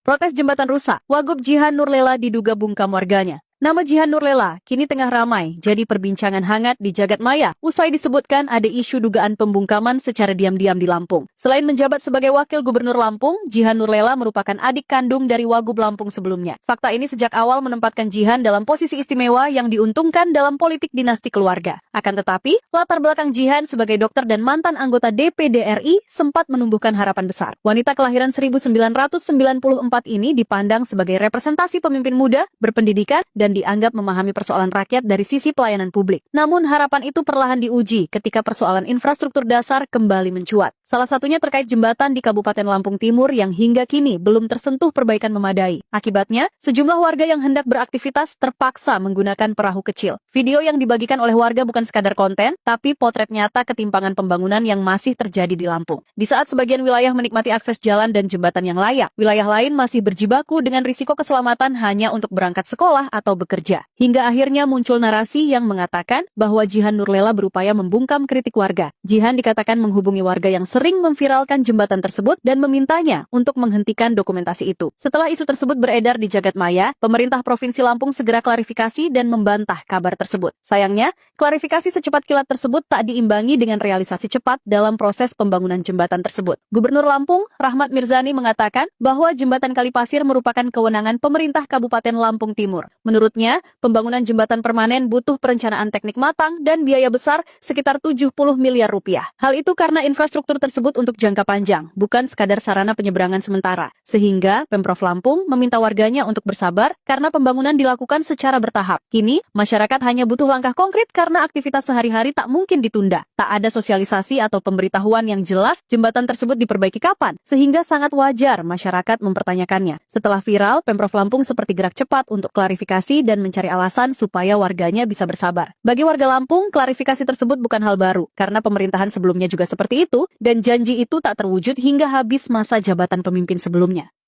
Protes jembatan rusak, Wagub Jihan Nurlela diduga bungkam warganya. Nama Jihan Nurlela kini tengah ramai jadi perbincangan hangat di jagat maya usai disebutkan ada isu dugaan pembungkaman secara diam-diam di Lampung. Selain menjabat sebagai wakil gubernur Lampung, Jihan Nurlela merupakan adik kandung dari Wagub Lampung sebelumnya. Fakta ini sejak awal menempatkan Jihan dalam posisi istimewa yang diuntungkan dalam politik dinasti keluarga. Akan tetapi, latar belakang Jihan sebagai dokter dan mantan anggota DPD RI sempat menumbuhkan harapan besar. Wanita kelahiran 1994 ini dipandang sebagai representasi pemimpin muda, berpendidikan, dan dianggap memahami persoalan rakyat dari sisi pelayanan publik. Namun harapan itu perlahan diuji ketika persoalan infrastruktur dasar kembali mencuat. Salah satunya terkait jembatan di Kabupaten Lampung Timur yang hingga kini belum tersentuh perbaikan memadai. Akibatnya, sejumlah warga yang hendak beraktivitas terpaksa menggunakan perahu kecil. Video yang dibagikan oleh warga bukan sekadar konten, tapi potret nyata ketimpangan pembangunan yang masih terjadi di Lampung. Di saat sebagian wilayah menikmati akses jalan dan jembatan yang layak, wilayah lain masih berjibaku dengan risiko keselamatan hanya untuk berangkat sekolah atau bekerja. Hingga akhirnya muncul narasi yang mengatakan bahwa Jihan Nurlela berupaya membungkam kritik warga. Jihan dikatakan menghubungi warga yang sering memviralkan jembatan tersebut dan memintanya untuk menghentikan dokumentasi itu. Setelah isu tersebut beredar di jagat maya, pemerintah Provinsi Lampung segera klarifikasi dan membantah kabar tersebut. Sayangnya, klarifikasi secepat kilat tersebut tak diimbangi dengan realisasi cepat dalam proses pembangunan jembatan tersebut. Gubernur Lampung, Rahmat Mirzani mengatakan bahwa jembatan Kalipasir merupakan kewenangan pemerintah Kabupaten Lampung Timur. Menurutnya, pembangunan jembatan permanen butuh perencanaan teknik matang dan biaya besar sekitar 70 miliar rupiah. Hal itu karena infrastruktur tersebut untuk jangka panjang, bukan sekadar sarana penyeberangan sementara. Sehingga Pemprov Lampung meminta warganya untuk bersabar karena pembangunan dilakukan secara bertahap. Kini, masyarakat hanya butuh langkah konkret karena aktivitas sehari-hari tak mungkin ditunda. Tak ada sosialisasi atau pemberitahuan yang jelas jembatan tersebut diperbaiki kapan, sehingga sangat wajar masyarakat mempertanyakannya. Setelah viral, Pemprov Lampung seperti gerak cepat untuk klarifikasi dan mencari alasan supaya warganya bisa bersabar. Bagi warga Lampung, klarifikasi tersebut bukan hal baru, karena pemerintahan sebelumnya juga seperti itu, dan janji itu tak terwujud hingga habis masa jabatan pemimpin sebelumnya.